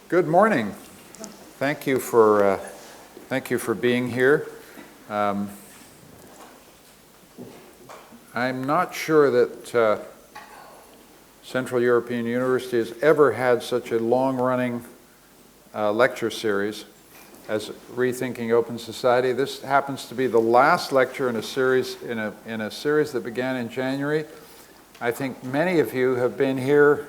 Good morning. Thank you for being here. I'm not sure that Central European University has ever had such a long-running lecture series as Rethinking Open Society. This happens to be the last lecture in a series that began in January. I think many of you have been here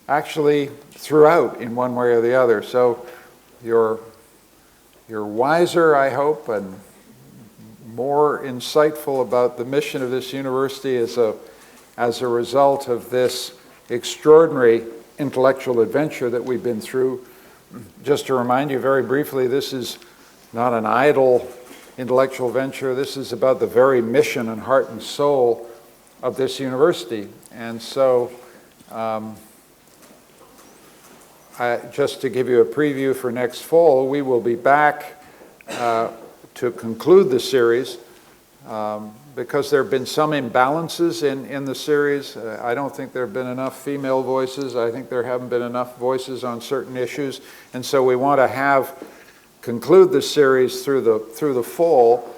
actually throughout in one way or the other. So you're wiser, I hope, and more insightful about the mission of this university as a result of this extraordinary intellectual adventure that we've been through. Just to remind you very briefly, this is not an idle intellectual venture. This is about the very mission and heart and soul of this university. And so just to give you a preview for next fall, we will be back to conclude the series because there have been some imbalances in the series. I don't think there have been enough female voices. I think there haven't been enough voices on certain issues. And so we want to conclude the series through the fall,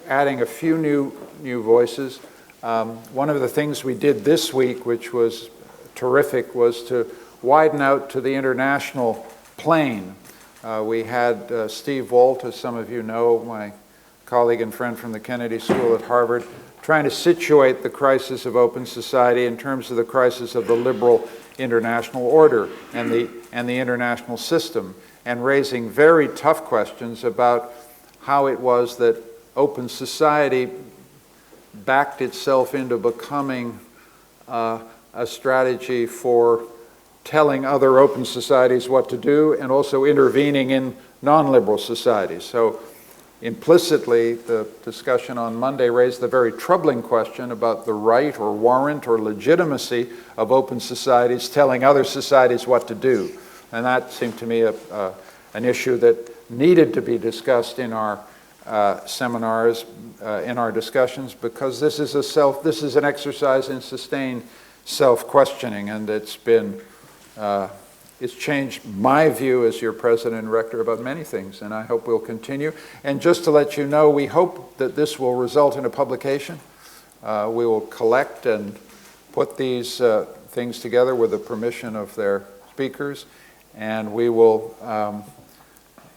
adding a few new voices. One of the things we did this week, which was terrific, was to widen out to the international plane. We had Steve Wolt, as some of you know, my colleague and friend from the Kennedy School at Harvard, trying to situate the crisis of open society in terms of the crisis of the liberal international order and the international system, and raising very tough questions about how it was that open society backed itself into becoming a strategy for telling other open societies what to do and also intervening in non-liberal societies. So implicitly, the discussion on Monday raised the very troubling question about the right or warrant or legitimacy of open societies telling other societies what to do. And that seemed to me an issue that needed to be discussed in our seminars, in our discussions, because this is an exercise in sustained self-questioning, and it's changed my view as your president and rector about many things, and I hope we'll continue. And just to let you know, we hope that this will result in a publication. We will collect and put these things together with the permission of their speakers, and we will.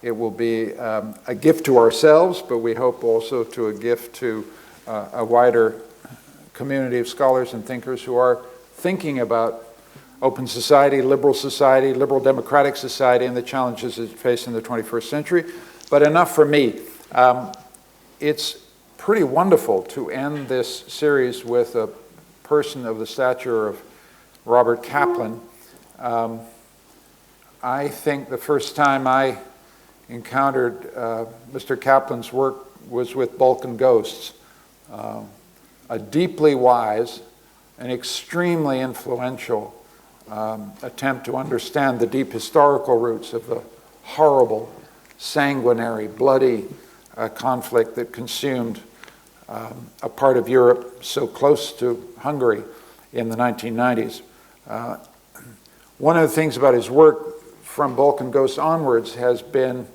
It will be a gift to ourselves, but we hope also to a gift to a wider community of scholars and thinkers who are thinking about open society, liberal democratic society, and the challenges it faces in the 21st century. But enough for me. It's pretty wonderful to end this series with a person of the stature of Robert Kaplan. I think the first time I encountered Mr. Kaplan's work was with Balkan Ghosts, a deeply wise and extremely influential attempt to understand the deep historical roots of the horrible, sanguinary, bloody conflict that consumed a part of Europe so close to Hungary in the 1990s. One of the things about his work from Balkan Ghosts onwards has been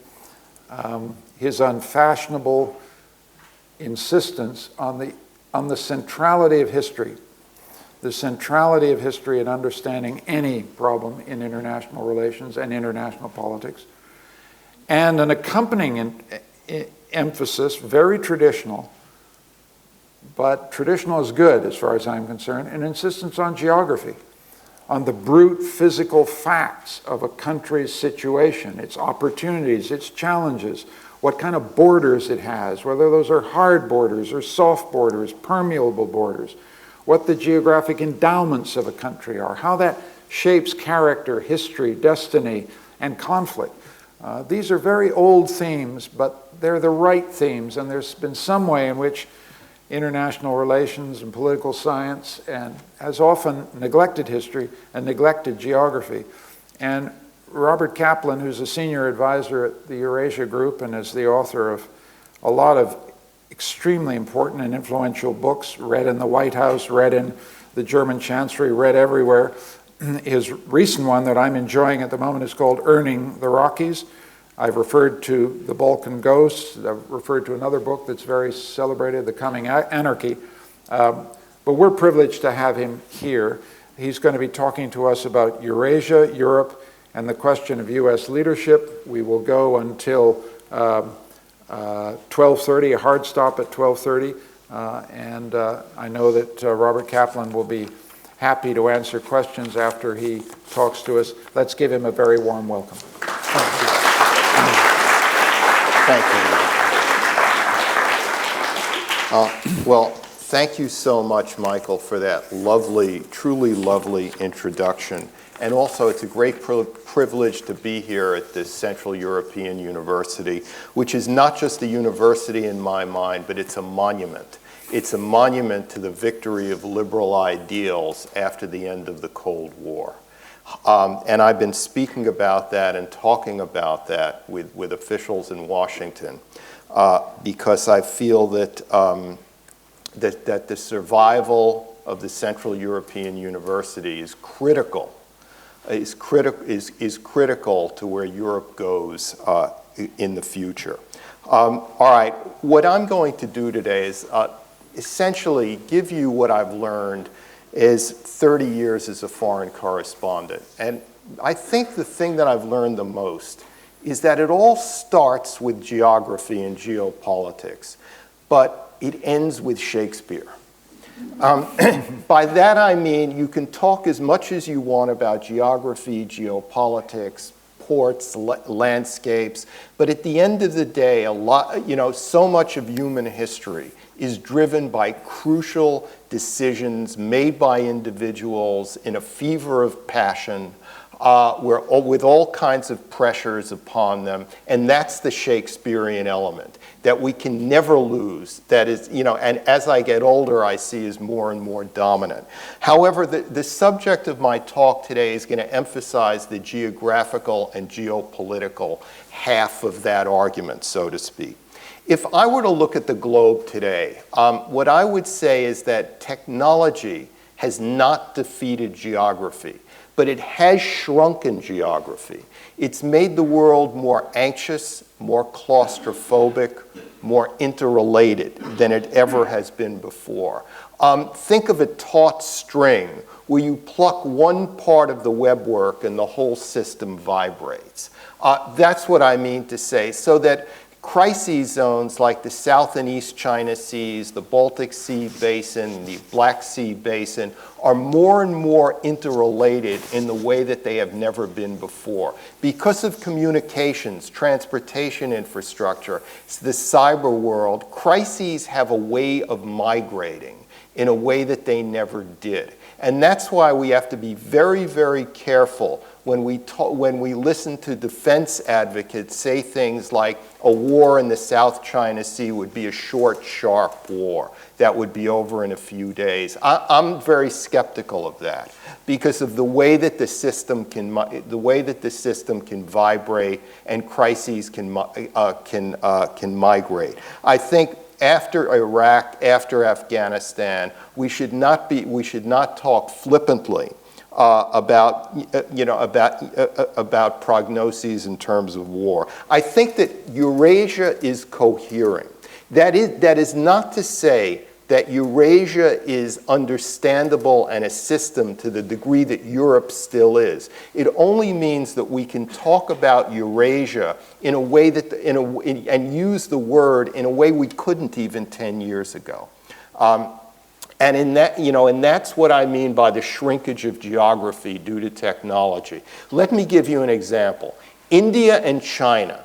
his unfashionable insistence on the centrality of history. The centrality of history in understanding any problem in international relations and international politics, and an accompanying emphasis, very traditional, but traditional is good as far as I'm concerned, an insistence on geography, on the brute physical facts of a country's situation, its opportunities, its challenges, what kind of borders it has, whether those are hard borders or soft borders, permeable borders, what the geographic endowments of a country are, how that shapes character, history, destiny, and conflict. These are very old themes, but they're the right themes, and there's been some way in which international relations and political science has often neglected history and neglected geography. And Robert Kaplan, who's a senior advisor at the Eurasia group and is the author of a lot of extremely important and influential books, read in the White House, read in the German Chancellery, read everywhere, His recent one that I'm enjoying at the moment is called Earning the Rockies. I've referred to The Balkan Ghosts. I've referred to another book that's very celebrated, The Coming Anarchy. But we're privileged to have him here. He's going to be talking to us about Eurasia, Europe, and the question of U.S. leadership. We will go until 12:30, a hard stop at 12:30. And I know that Robert Kaplan will be happy to answer questions after he talks to us. Let's give him a very warm welcome. Thank you. Well, thank you so much, Michael, for that lovely, truly lovely introduction. And also, it's a great privilege to be here at this Central European University, which is not just a university in my mind, but it's a monument. It's a monument to the victory of liberal ideals after the end of the Cold War. And I've been speaking about that and talking about that with officials in Washington because I feel that, that the survival of the Central European University is critical to where Europe goes in the future. All right, what I'm going to do today is essentially give you what I've learned is 30 years as a foreign correspondent. And I think the thing that I've learned the most is that it all starts with geography and geopolitics, but it ends with Shakespeare. By that I mean you can talk as much as you want about geography, geopolitics, ports, landscapes, but at the end of the day, so much of human history is driven by crucial decisions made by individuals in a fever of passion, with all kinds of pressures upon them, and that's the Shakespearean element that we can never lose. That is, and as I get older, I see is more and more dominant. However, the subject of my talk today is going to emphasize the geographical and geopolitical half of that argument, so to speak. If I were to look at the globe today, what I would say is that technology has not defeated geography, but it has shrunken geography. It's made the world more anxious, more claustrophobic, more interrelated than it ever has been before. Think of a taut string where you pluck one part of the webwork and the whole system vibrates. That's what I mean to say, so that crisis zones like the South and East China Seas, the Baltic Sea Basin, the Black Sea Basin are more and more interrelated in the way that they have never been before. Because of communications, transportation infrastructure, the cyber world, crises have a way of migrating in a way that they never did. And that's why we have to be very, very careful when we listen to defense advocates say things like a war in the South China Sea would be a short, sharp war that would be over in a few days. I'm very skeptical of that because of the way that the system can vibrate and crises can migrate. I think after Iraq, after Afghanistan, we should not talk flippantly about prognoses in terms of war. I think that Eurasia is cohering. That is not to say that Eurasia is understandable and a system to the degree that Europe still is. It only means that we can talk about Eurasia in a way that, and use the word in a way we couldn't even 10 years ago. And that's what I mean by the shrinkage of geography due to technology. Let me give you an example. India and China,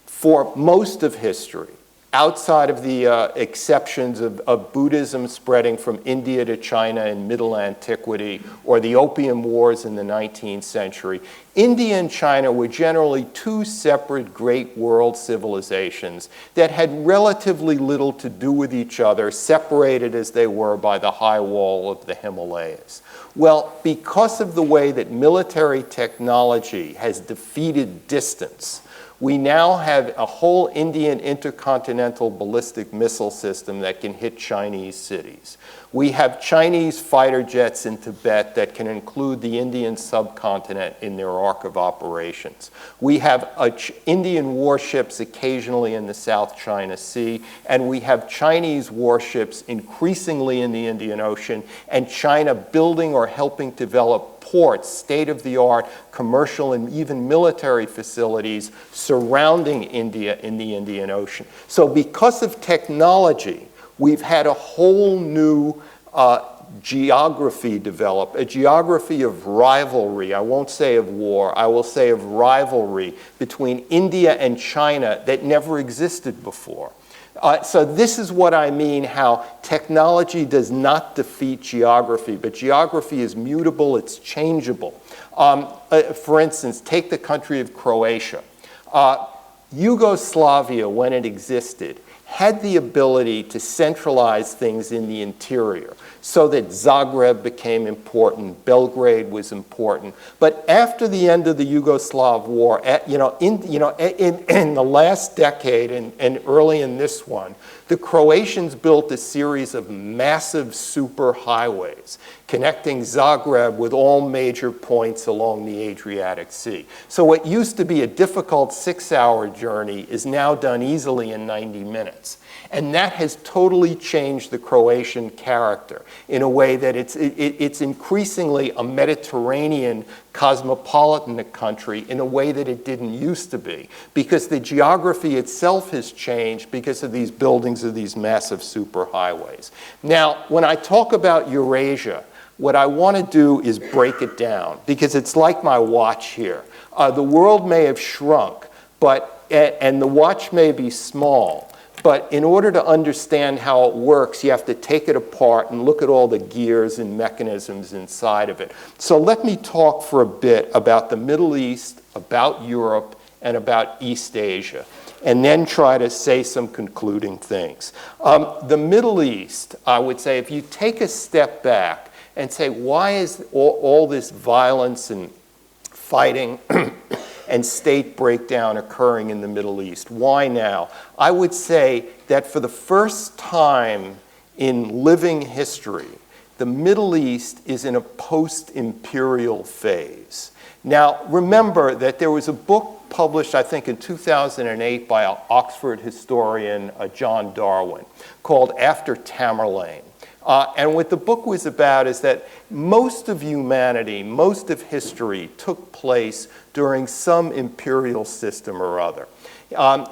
for most of history, outside of the exceptions of Buddhism spreading from India to China in Middle Antiquity or the Opium Wars in the 19th century, India and China were generally two separate great world civilizations that had relatively little to do with each other, separated as they were by the high wall of the Himalayas. Well, because of the way that military technology has defeated distance, We now have a whole Indian intercontinental ballistic missile system that can hit Chinese cities. We have Chinese fighter jets in Tibet that can include the Indian subcontinent in their arc of operations. We have Indian warships occasionally in the South China Sea, and we have Chinese warships increasingly in the Indian Ocean, and China building or helping develop ports, state-of-the-art commercial and even military facilities surrounding India in the Indian Ocean. So because of technology, we've had a whole new geography develop, a geography of rivalry. I won't say of war, I will say of rivalry between India and China that never existed before. So this is what I mean, how technology does not defeat geography, but geography is mutable, it's changeable. For instance, take the country of Croatia. Yugoslavia, when it existed, had the ability to centralize things in the interior so that Zagreb became important, Belgrade was important. But after the end of the Yugoslav war, in the last decade and early in this one, the Croatians built a series of massive superhighways connecting Zagreb with all major points along the Adriatic Sea. So what used to be a difficult 6-hour journey is now done easily in 90 minutes. And that has totally changed the Croatian character in a way that it's increasingly a Mediterranean cosmopolitan country in a way that it didn't used to be, because the geography itself has changed because of these buildings of these massive superhighways. Now, when I talk about Eurasia, what I want to do is break it down, because it's like my watch here. The world may have shrunk, and the watch may be small, but in order to understand how it works, you have to take it apart and look at all the gears and mechanisms inside of it. So let me talk for a bit about the Middle East, about Europe, and about East Asia, and then try to say some concluding things. The Middle East, I would say, if you take a step back and say, why is all this violence and fighting and state breakdown occurring in the Middle East? Why now? I would say that for the first time in living history, the Middle East is in a post-imperial phase. Now, remember that there was a book published, I think, in 2008 by an Oxford historian, John Darwin, called After Tamerlane. And what the book was about is that most of humanity, most of history took place during some imperial system or other.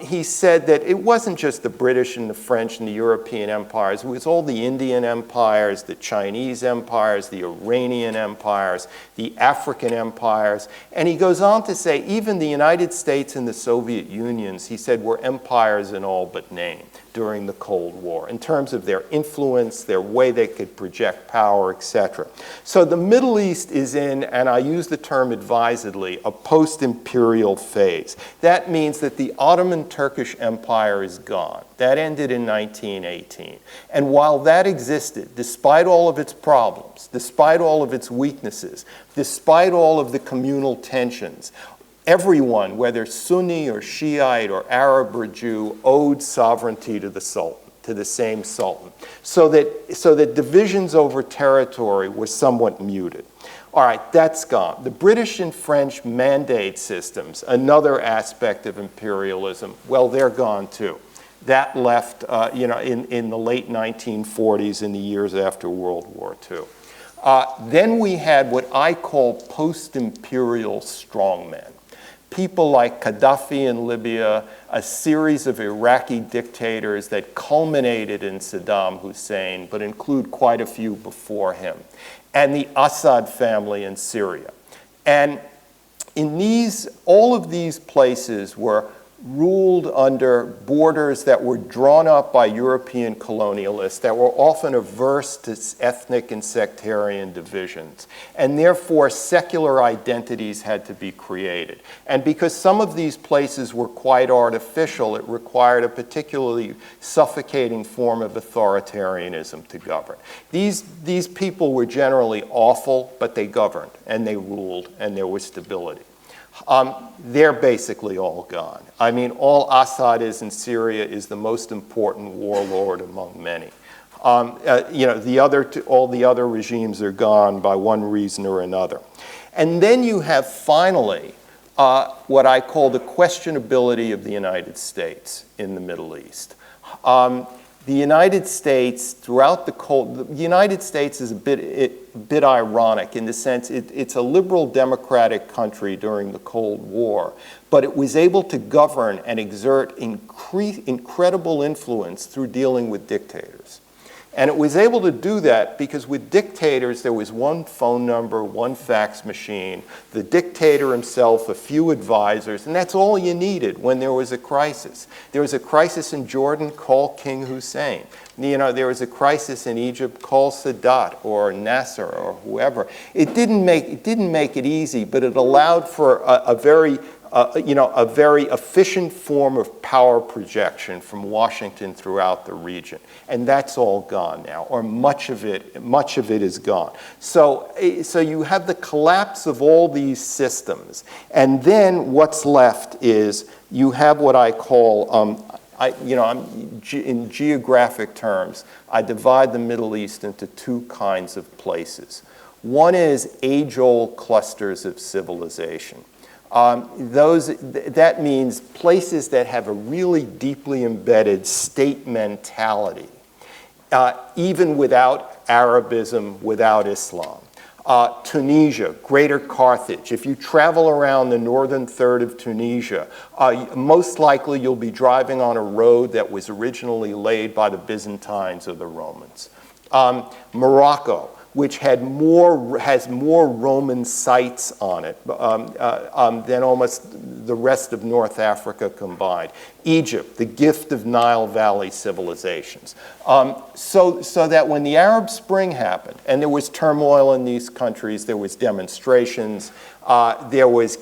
He said that it wasn't just the British and the French and the European empires, it was all the Indian empires, the Chinese empires, the Iranian empires, the African empires. And he goes on to say even the United States and the Soviet Unions, he said, were empires in all but name during the Cold War, in terms of their influence, their way they could project power, etc. So the Middle East is in, and I use the term advisedly, a post-imperial phase. That means that the Ottoman Turkish Empire is gone. That ended in 1918. And while that existed, despite all of its problems, despite all of its weaknesses, despite all of the communal tensions, everyone, whether Sunni or Shiite or Arab or Jew, owed sovereignty to the Sultan, to the same Sultan, so that divisions over territory were somewhat muted. All right, that's gone. The British and French mandate systems, another aspect of imperialism, well, they're gone too. That left in the late 1940s, in the years after World War II. Then we had what I call post-imperial strongmen. People like Gaddafi in Libya, a series of Iraqi dictators that culminated in Saddam Hussein, but include quite a few before him, and the Assad family in Syria. And in all of these places were ruled under borders that were drawn up by European colonialists that were often averse to ethnic and sectarian divisions. And therefore, secular identities had to be created. And because some of these places were quite artificial, it required a particularly suffocating form of authoritarianism to govern. These people were generally awful, but they governed, and they ruled, and there was stability. they're basically all gone. I mean, all Assad is in Syria is the most important warlord among many. All the other regimes are gone by one reason or another. And then you have finally what I call the questionability of the United States in the Middle East. The United States, the United States is a bit ironic in the sense it's a liberal democratic country during the Cold War, but it was able to govern and exert incredible influence through dealing with dictators. And it was able to do that because with dictators, there was one phone number, one fax machine, the dictator himself, a few advisors, and that's all you needed when there was a crisis. There was a crisis in Jordan, call King Hussein. There was a crisis in Egypt, call Sadat or Nasser or whoever. It didn't make it easy, but it allowed for a very efficient form of power projection from Washington throughout the region. And that's all gone now, or much of it is gone. So you have the collapse of all these systems. And then what's left is you have what I call, in geographic terms, I divide the Middle East into two kinds of places. One is age-old clusters of civilization. That means places that have a really deeply embedded state mentality, even without Arabism, without Islam. Tunisia, Greater Carthage. If you travel around the northern third of Tunisia, most likely you'll be driving on a road that was originally laid by the Byzantines or the Romans. Morocco, which has more Roman sites on it than almost the rest of North Africa combined. Egypt, the gift of Nile Valley civilizations. So that when the Arab Spring happened, and there was turmoil in these countries, there was demonstrations, there was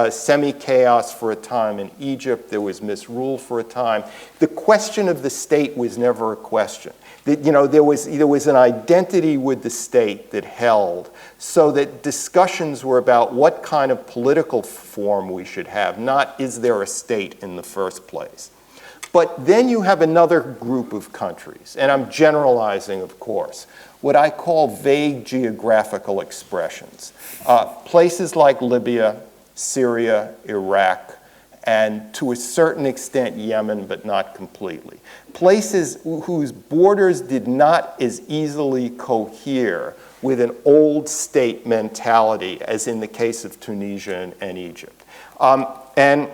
semi-chaos for a time in Egypt, there was misrule for a time. The question of the state was never a question. There was an identity with the state that held, so that discussions were about what kind of political form we should have, not is there a state in the first place. But then you have another group of countries, and I'm generalizing, of course, what I call vague geographical expressions. Places like Libya, Syria, Iraq, and to a certain extent Yemen, but not completely. Places whose borders did not as easily cohere with an old state mentality as in the case of Tunisia and Egypt. And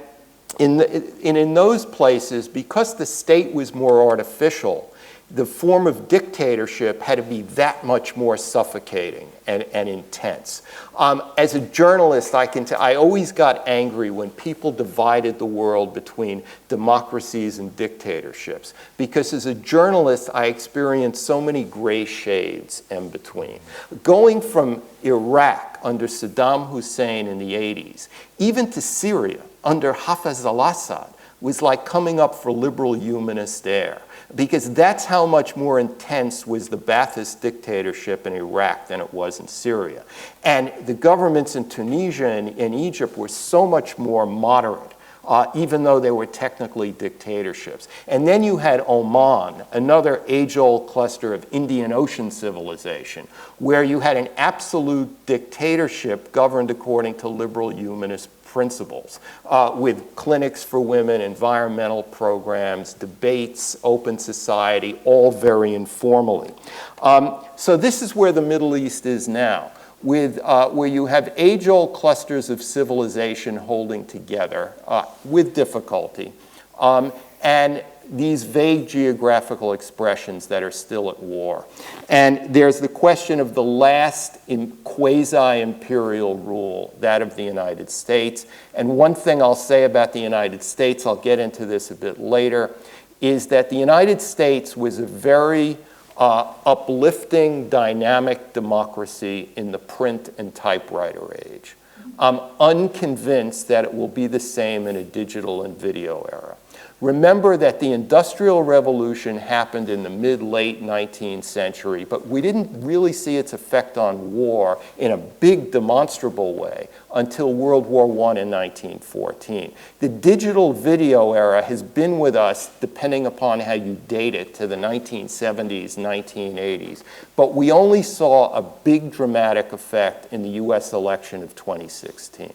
in those places, because the state was more artificial, the form of dictatorship had to be that much more suffocating and intense. As a journalist, I always got angry when people divided the world between democracies and dictatorships, because as a journalist, I experienced so many gray shades in between. Going from Iraq under Saddam Hussein in the 80s, even to Syria under Hafez al-Assad, was like coming up for liberal humanist air, because that's how much more intense was the Ba'athist dictatorship in Iraq than it was in Syria. And the governments in Tunisia and Egypt were so much more moderate, even though they were technically dictatorships. And then you had Oman, another age-old cluster of Indian Ocean civilization, where you had an absolute dictatorship governed according to liberal humanist principles, with clinics for women, environmental programs, debates, open society, all very informally. So this is where the Middle East is now, where you have age-old clusters of civilization holding together with difficulty, and these vague geographical expressions that are still at war. And there's the question of the last quasi-imperial rule, that of the United States. And one thing I'll say about the United States, I'll get into this a bit later, is that the United States was a very uplifting, dynamic democracy in the print and typewriter age. I'm unconvinced that it will be the same in a digital and video era. Remember that the Industrial Revolution happened in the mid-late 19th century, but we didn't really see its effect on war in a big demonstrable way until World War I in 1914. The digital video era has been with us, depending upon how you date it, to the 1970s, 1980s. But we only saw a big dramatic effect in the US election of 2016.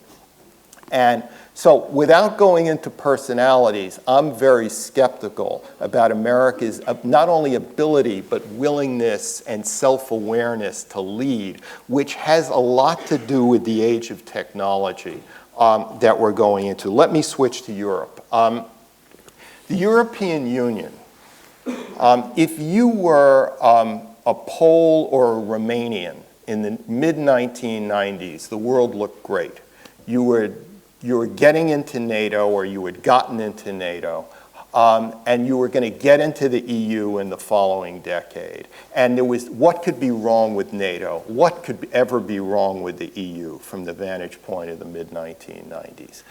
And so without going into personalities, I'm very skeptical about America's not only ability, but willingness and self-awareness to lead, which has a lot to do with the age of technology that we're going into. Let me switch to Europe. The European Union, if you were a Pole or a Romanian in the mid-1990s, the world looked great. You were getting into NATO, or you had gotten into NATO, and you were going to get into the EU in the following decade. And there was, what could be wrong with NATO? What could ever be wrong with the EU from the vantage point of the mid-1990s?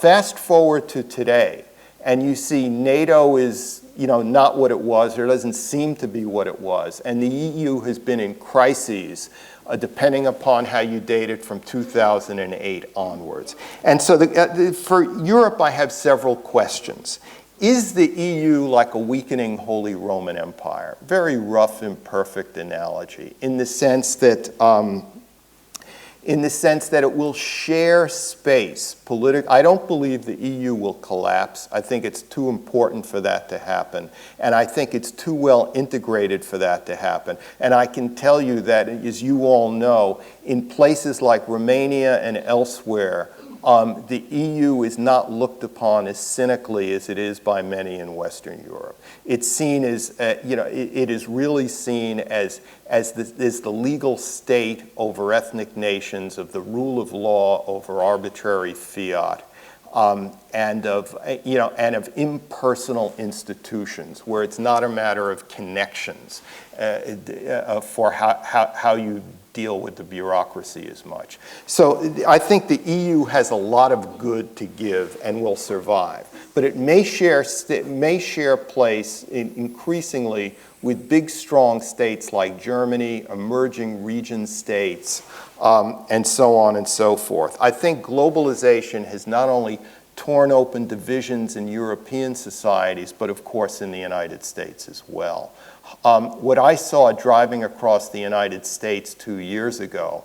Fast forward to today, and you see NATO is, not what it was, or doesn't seem to be what it was. And the EU has been in crises, depending upon how you date it, from 2008 onwards. And so for Europe, I have several questions. Is the EU like a weakening Holy Roman Empire? Very rough, imperfect analogy, in the sense that it will share space. I don't believe the EU will collapse. I think it's too important for that to happen. And I think it's too well integrated for that to happen. And I can tell you that, as you all know, in places like Romania and elsewhere, the EU is not looked upon as cynically as it is by many in Western Europe. It's seen as, it is really seen as the legal state over ethnic nations, of the rule of law over arbitrary fiat, and of impersonal institutions, where it's not a matter of connections for how you deal with the bureaucracy as much. So I think the EU has a lot of good to give and will survive, but it may share place increasingly with big, strong states like Germany, emerging region states, and so on and so forth. I think globalization has not only torn open divisions in European societies, but of course in the United States as well. What I saw driving across the United States 2 years ago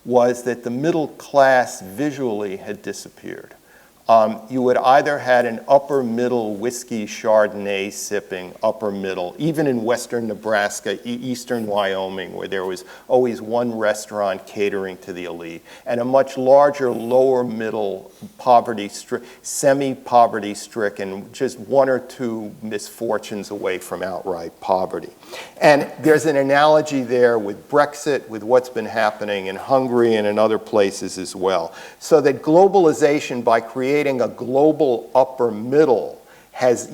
was that the middle class visually had disappeared. You had either had an upper middle whiskey Chardonnay sipping upper middle, even in western Nebraska, eastern Wyoming, where there was always one restaurant catering to the elite, and a much larger lower middle semi-poverty stricken, just one or two misfortunes away from outright poverty. And there's an analogy there with Brexit, with what's been happening in Hungary and in other places as well. So that globalization, by creating a global upper middle, has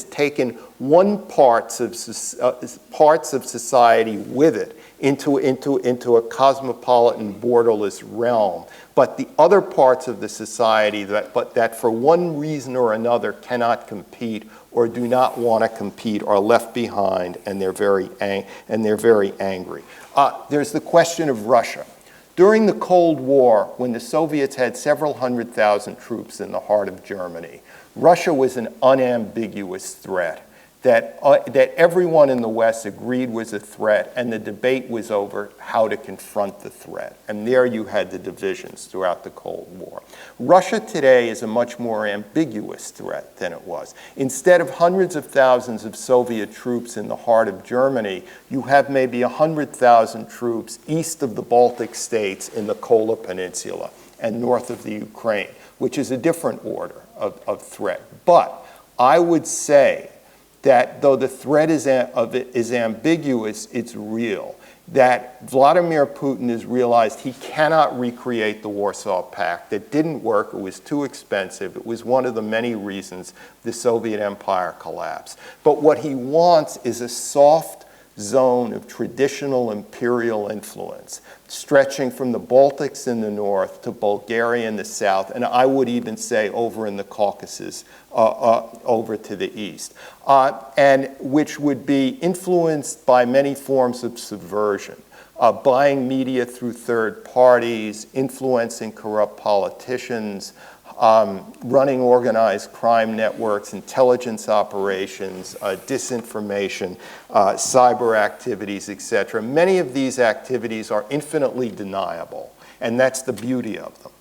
taken one parts of society with it into a cosmopolitan, borderless realm. But the other parts of the society that for one reason or another cannot compete or do not want to compete are left behind, and they're very angry. There's the question of Russia. During the Cold War, when the Soviets had several 100,000 troops in the heart of Germany, Russia was an unambiguous threat that everyone in the West agreed was a threat, and the debate was over how to confront the threat. And there you had the divisions throughout the Cold War. Russia today is a much more ambiguous threat than it was. Instead of hundreds of thousands of Soviet troops in the heart of Germany, you have maybe 100,000 troops east of the Baltic states in the Kola Peninsula and north of the Ukraine, which is a different order of threat. But I would say that though the threat is ambiguous, it's real. That Vladimir Putin has realized he cannot recreate the Warsaw Pact. It didn't work. It was too expensive. It was one of the many reasons the Soviet Empire collapsed. But what he wants is a soft zone of traditional imperial influence, stretching from the Baltics in the north to Bulgaria in the south, and I would even say over in the Caucasus, over to the east, and which would be influenced by many forms of subversion. Buying media through third parties, influencing corrupt politicians, running organized crime networks, intelligence operations, disinformation, cyber activities, etc. Many of these activities are infinitely deniable, and that's the beauty of them.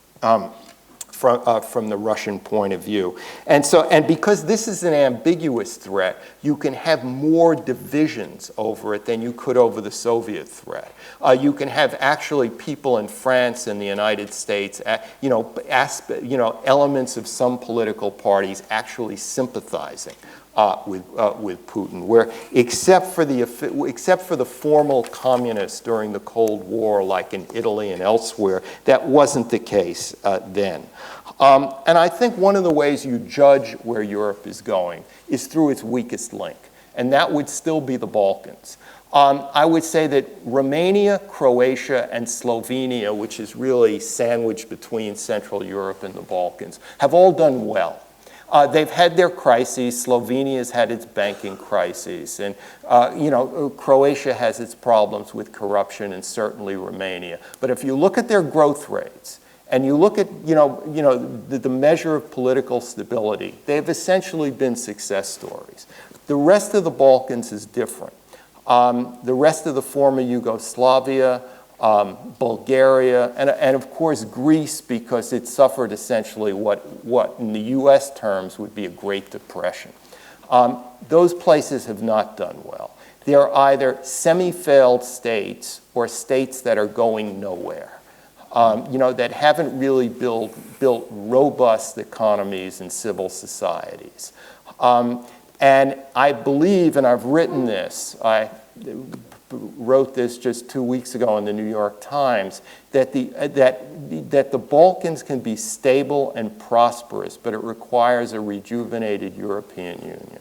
From the Russian point of view. And because this is an ambiguous threat, you can have more divisions over it than you could over the Soviet threat. You can have actually people in France and the United States, elements of some political parties actually sympathizing with Putin, where except for the formal communists during the Cold War, like in Italy and elsewhere, that wasn't the case then. And I think one of the ways you judge where Europe is going is through its weakest link, and that would still be the Balkans. I would say that Romania, Croatia, and Slovenia, which is really sandwiched between Central Europe and the Balkans, have all done well. They've had their crises. Slovenia's had its banking crises, and Croatia has its problems with corruption, and certainly Romania. But if you look at their growth rates, and you look at the measure of political stability, they've essentially been success stories. The rest of the Balkans is different. The rest of the former Yugoslavia, Bulgaria, and of course Greece, because it suffered essentially what in the US terms would be a Great Depression. Those places have not done well. They're either semi-failed states or states that are going nowhere, that haven't really built robust economies and civil societies. And I believe, and I've written this, I wrote this just 2 weeks ago in the New York Times, that the Balkans can be stable and prosperous, but it requires a rejuvenated European Union.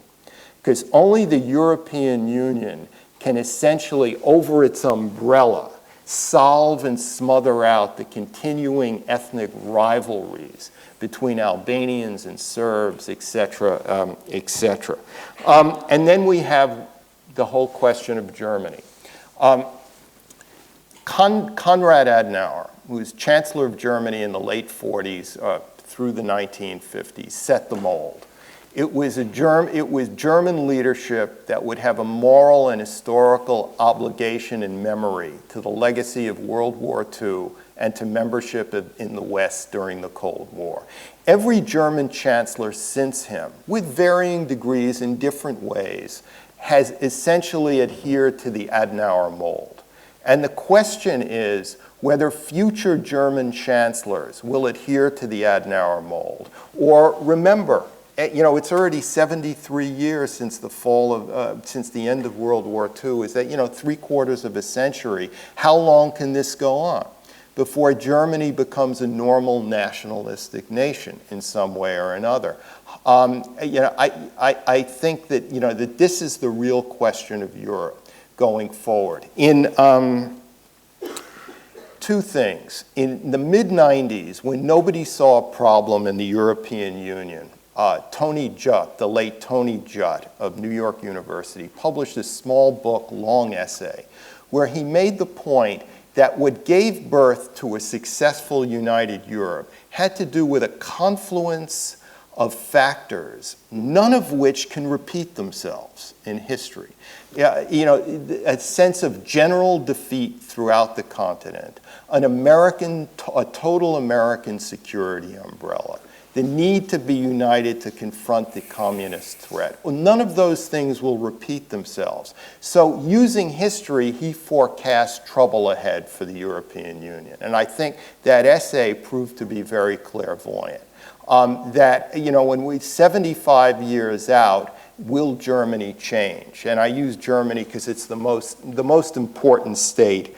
Because only the European Union can essentially, over its umbrella, solve and smother out the continuing ethnic rivalries between Albanians and Serbs, et cetera, et cetera. And then we have the whole question of Germany. Konrad Adenauer, who was Chancellor of Germany in the late 40s through the 1950s, set the mold. It was German leadership that would have a moral and historical obligation and memory to the legacy of World War II and to membership in the West during the Cold War. Every German chancellor since him, with varying degrees in different ways, has essentially adhered to the Adenauer mold. And the question is whether future German chancellors will adhere to the Adenauer mold, or remember, it's already 73 years since since the end of World War II. Is that, 3/4 of a century? How long can this go on before Germany becomes a normal nationalistic nation in some way or another? I think that, that this is the real question of Europe going forward. In two things. In the mid-90s, when nobody saw a problem in the European Union, Tony Judt, the late Tony Judt of New York University, published a small book, long essay, where he made the point that what gave birth to a successful united Europe had to do with a confluence of factors, none of which can repeat themselves in history. A sense of general defeat throughout the continent, a total American security umbrella, the need to be united to confront the communist threat. Well, none of those things will repeat themselves. So using history, he forecast trouble ahead for the European Union. And I think that essay proved to be very clairvoyant. That, when 75 years out, will Germany change? And I use Germany because it's the most important state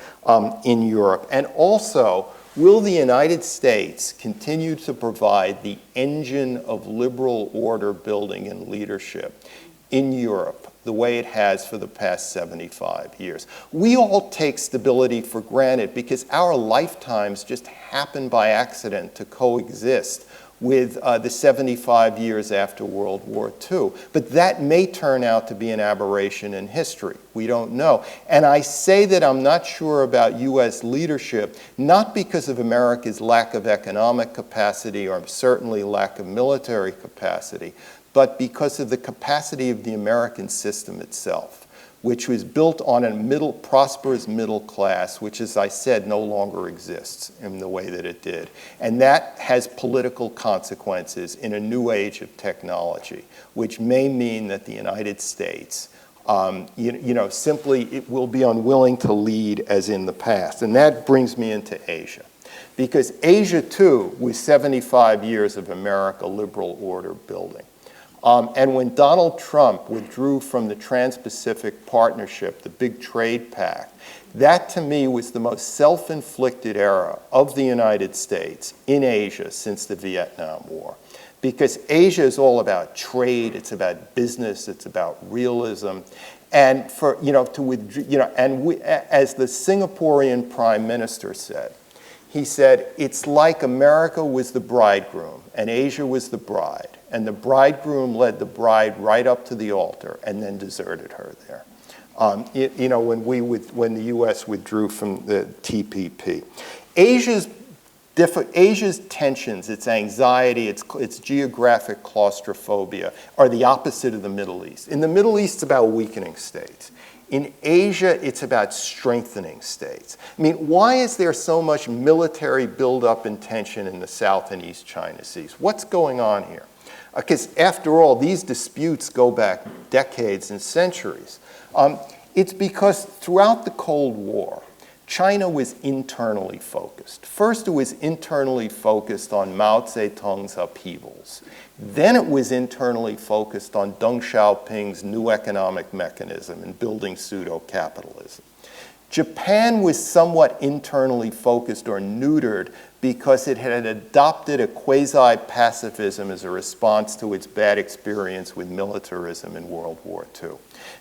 in Europe. And also, will the United States continue to provide the engine of liberal order building and leadership in Europe the way it has for the past 75 years. We all take stability for granted because our lifetimes just happen by accident to coexist with the 75 years after World War II. But that may turn out to be an aberration in history. We don't know. And I say that I'm not sure about US leadership, not because of America's lack of economic capacity or certainly lack of military capacity, but because of the capacity of the American system itself, which was built on a prosperous middle class, which, as I said, no longer exists in the way that it did. And that has political consequences in a new age of technology, which may mean that the United States, simply it will be unwilling to lead as in the past. And that brings me into Asia. Because Asia, too, was 75 years of America liberal order building. And when Donald Trump withdrew from the Trans-Pacific Partnership, the big trade pact, that to me was the most self-inflicted era of the United States in Asia since the Vietnam War. Because Asia is all about trade, it's about business, it's about realism. And as the Singaporean Prime Minister said, he said, it's like America was the bridegroom and Asia was the bride. And the bridegroom led the bride right up to the altar and then deserted her there. When the U.S. withdrew from the TPP. Asia's tensions, its anxiety, its geographic claustrophobia are the opposite of the Middle East. In the Middle East, it's about weakening states. In Asia, it's about strengthening states. I mean, why is there so much military buildup and tension in the South and East China Seas? What's going on here? Because after all, these disputes go back decades and centuries. It's because throughout the Cold War, China was internally focused. First, it was internally focused on Mao Zedong's upheavals. Then it was internally focused on Deng Xiaoping's new economic mechanism and building pseudo-capitalism. Japan was somewhat internally focused or neutered because it had adopted a quasi-pacifism as a response to its bad experience with militarism in World War II.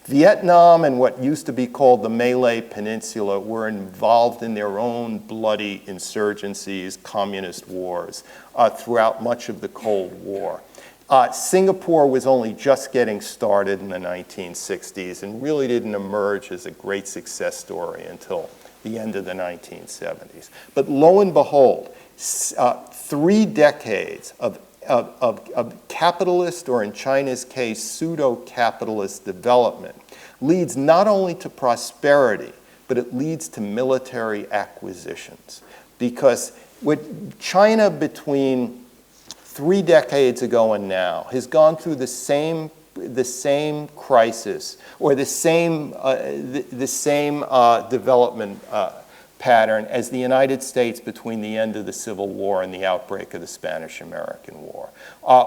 Vietnam and what used to be called the Malay Peninsula were involved in their own bloody insurgencies, communist wars, throughout much of the Cold War. Singapore was only just getting started in the 1960s and really didn't emerge as a great success story until the end of the 1970s. But lo and behold, 3 decades of capitalist, or in China's case, pseudo-capitalist development leads not only to prosperity, but it leads to military acquisitions. Because with China between 3 decades ago and now has gone through the same crisis or the same development pattern as the United States between the end of the Civil War and the outbreak of the Spanish-American War.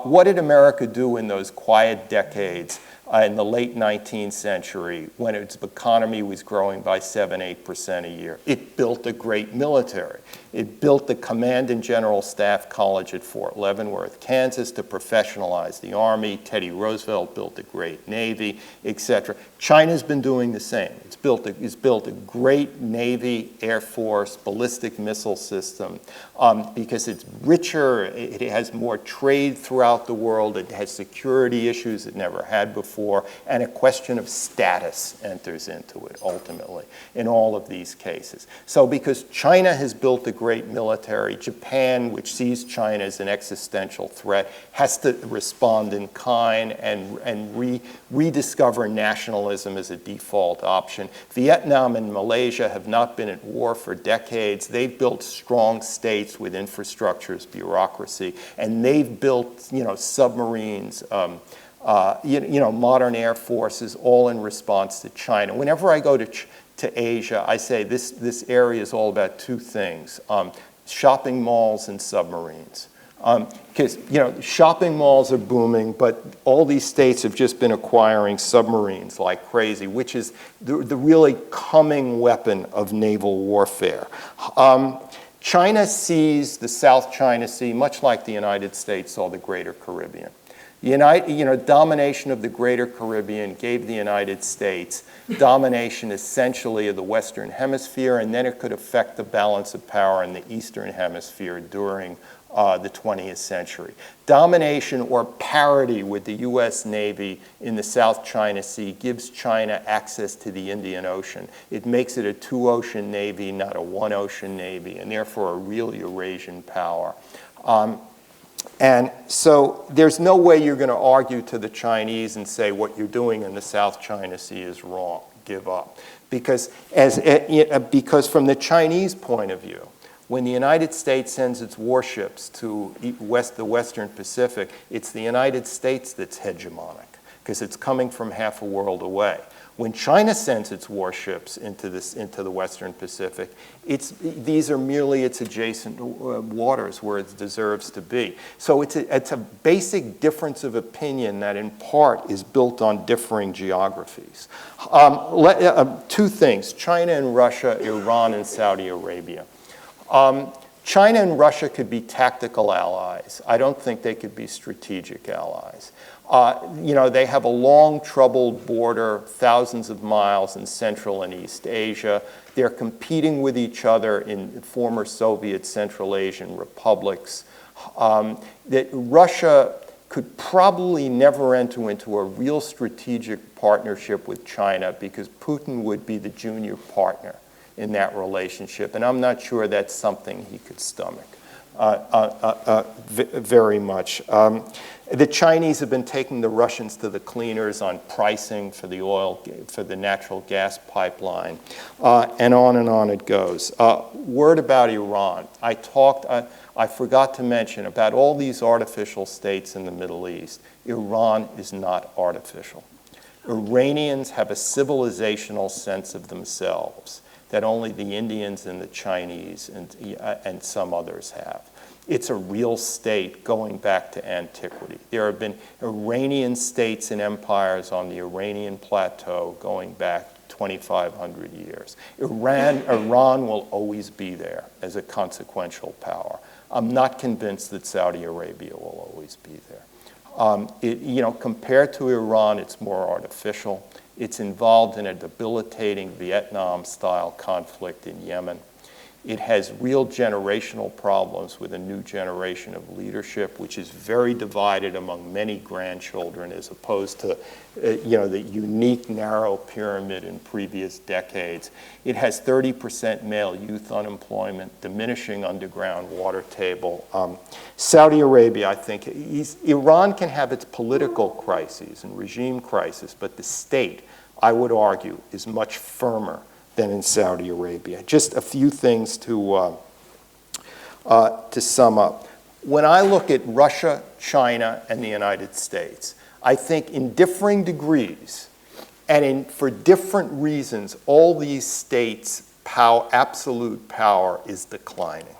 What did America do in those quiet decades in the late 19th century when its economy was growing by 7-8% a year? It built a great military. It built the Command and General Staff College at Fort Leavenworth, Kansas, to professionalize the Army. Teddy Roosevelt built a great Navy, etc. China's been doing the same. It's built a great Navy, Air Force, ballistic missile system because it's richer, it has more trade throughout the world, it has security issues it never had before, and a question of status enters into it ultimately in all of these cases. So because China has built a great military, Japan, which sees China as an existential threat, has to respond in kind and rediscover nationalism as a default option. Vietnam and Malaysia have not been at war for decades. They've built strong states with infrastructures, bureaucracy, and they've built, submarines, modern air forces, all in response to China. Whenever I go to Asia, I say this area is all about 2 things, shopping malls and submarines. Because, shopping malls are booming, but all these states have just been acquiring submarines like crazy, which is the really coming weapon of naval warfare. China sees the South China Sea much like the United States saw the Greater Caribbean. Domination of the Greater Caribbean gave the United States domination essentially of the Western Hemisphere, and then it could affect the balance of power in the Eastern Hemisphere during the 20th century. Domination or parity with the U.S. Navy in the South China Sea gives China access to the Indian Ocean. It makes it a two-ocean navy, not a one-ocean navy, and therefore a real Eurasian power. And so there's no way you're going to argue to the Chinese and say what you're doing in the South China Sea is wrong, give up. Because from the Chinese point of view, when the United States sends its warships to the Western Pacific, it's the United States that's hegemonic, because it's coming from half a world away. When China sends its warships into the Western Pacific, these are merely its adjacent waters where it deserves to be. So it's a basic difference of opinion that in part is built on differing geographies. Two things, China and Russia, Iran and Saudi Arabia. China and Russia could be tactical allies. I don't think they could be strategic allies. They have a long, troubled border, thousands of miles in Central and East Asia. They're competing with each other in former Soviet Central Asian republics. That Russia could probably never enter into a real strategic partnership with China because Putin would be the junior partner in that relationship, and I'm not sure that's something he could stomach very much. The Chinese have been taking the Russians to the cleaners on pricing for the oil, for the natural gas pipeline, and on it goes. Word about Iran. I forgot to mention about all these artificial states in the Middle East. Iran is not artificial. Iranians have a civilizational sense of themselves that only the Indians and the Chinese and some others have. It's a real state going back to antiquity. There have been Iranian states and empires on the Iranian plateau going back 2,500 years. Iran will always be there as a consequential power. I'm not convinced that Saudi Arabia will always be there. Compared to Iran, it's more artificial. It's involved in a debilitating Vietnam-style conflict in Yemen. It has real generational problems with a new generation of leadership, which is very divided among many grandchildren as opposed to the unique narrow pyramid in previous decades. It has 30% male youth unemployment, diminishing underground water table. Saudi Arabia, I think, Iran can have its political crises and regime crises, but the state, I would argue, is much firmer than in Saudi Arabia. Just a few things to sum up. When I look at Russia, China, and the United States, I think in differing degrees and for different reasons, all these states' absolute power is declining.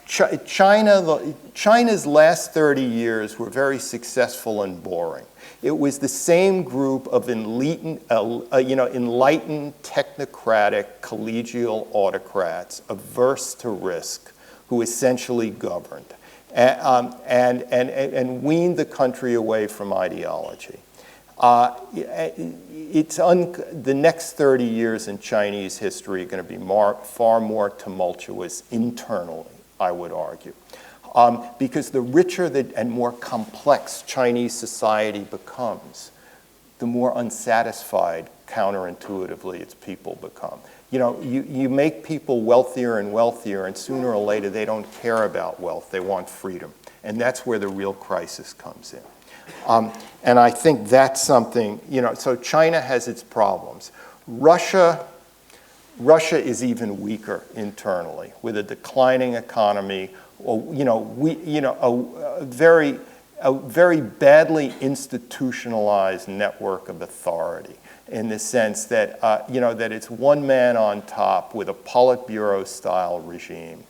China's last 30 years were very successful and boring. It was the same group of enlightened, technocratic, collegial autocrats averse to risk who essentially governed and weaned the country away from ideology. The next 30 years in Chinese history are going to be far more tumultuous internally, I would argue. Because the richer and more complex Chinese society becomes, the more unsatisfied, counterintuitively, its people become. You make people wealthier and wealthier, and sooner or later they don't care about wealth, they want freedom. And that's where the real crisis comes in. And I think that's something, so China has its problems. Russia is even weaker internally with a declining economy, a very badly institutionalized network of authority in the sense that, that it's one man on top with a Politburo-style regime.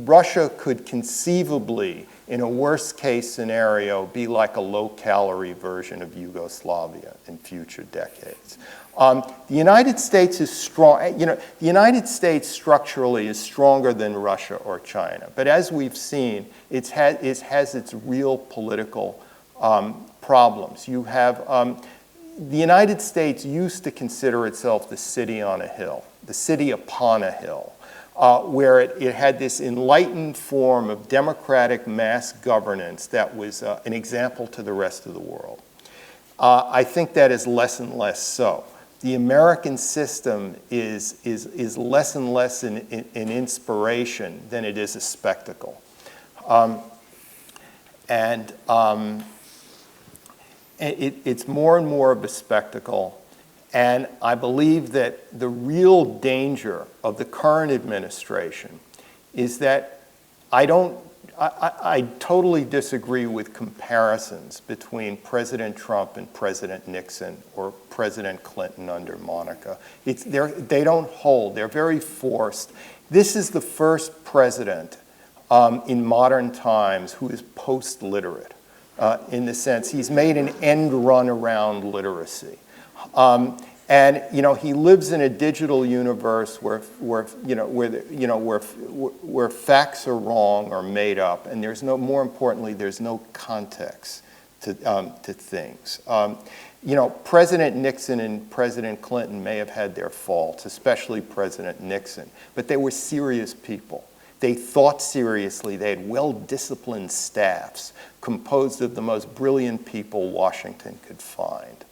Russia could conceivably in a worst-case scenario, be like a low-calorie version of Yugoslavia in future decades. The United States is strong. The United States structurally is stronger than Russia or China. But as we've seen, it has its real political problems. You have the United States used to consider itself the city on a hill, the city upon a hill, where it had this enlightened form of democratic mass governance that was an example to the rest of the world. I think that is less and less so. The American system is less and less an inspiration than it is a spectacle. It's more and more of a spectacle. And I believe that the real danger of the current administration is that I totally disagree with comparisons between President Trump and President Nixon or President Clinton under Monica. They don't hold. They're very forced. This is the first president in modern times who is post-literate, in the sense he's made an end run around literacy. And he lives in a digital universe where facts are wrong or made up, and more importantly, there's no context to things. President Nixon and President Clinton may have had their faults, especially President Nixon, but they were serious people. They thought seriously. They had well-disciplined staffs composed of the most brilliant people Washington could find.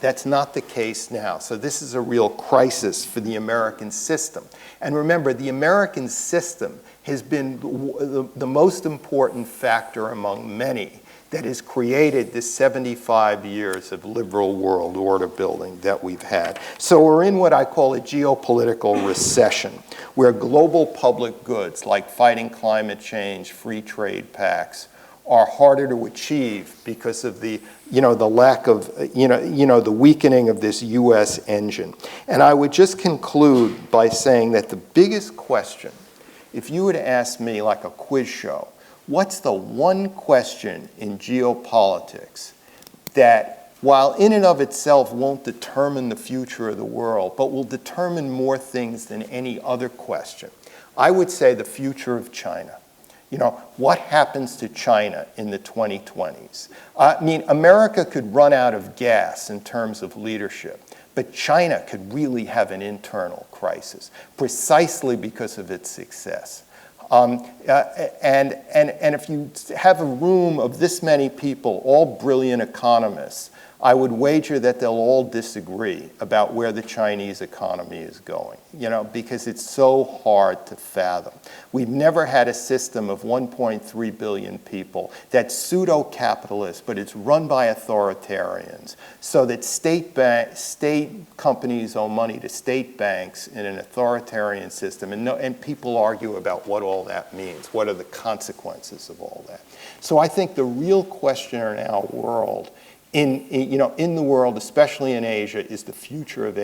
That's not the case now. So this is a real crisis for the American system. And remember, the American system has been the most important factor among many that has created this 75 years of liberal world order building that we've had. So we're in what I call a geopolitical recession, where global public goods like fighting climate change, free trade pacts, are harder to achieve because of the lack of, the weakening of this U.S. engine. And I would just conclude by saying that the biggest question, if you were to ask me like a quiz show, what's the one question in geopolitics that, while in and of itself won't determine the future of the world, but will determine more things than any other question, I would say the future of China. What happens to China in the 2020s? America could run out of gas in terms of leadership, but China could really have an internal crisis, precisely because of its success. And if you have a room of this many people, all brilliant economists, I would wager that they'll all disagree about where the Chinese economy is going, because it's so hard to fathom. We've never had a system of 1.3 billion people that's pseudo-capitalist, but it's run by authoritarians, so that state companies owe money to state banks in an authoritarian system, and people argue about what all that means. What are the consequences of all that? So I think the real question in our world, in the world, especially in Asia, is the future of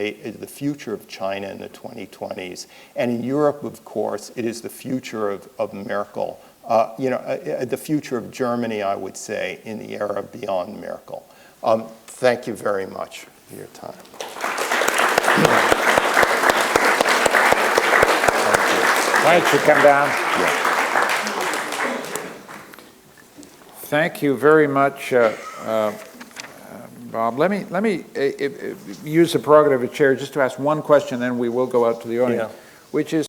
China in the 2020s, and in Europe, of course, it is the future of Merkel. The future of Germany, I would say, in the era beyond Merkel. Thank you very much for your time. Why don't you come down? Yeah. Thank you very much, Bob. Let me use the prerogative of chair just to ask one question, then we will go out to the audience, which is,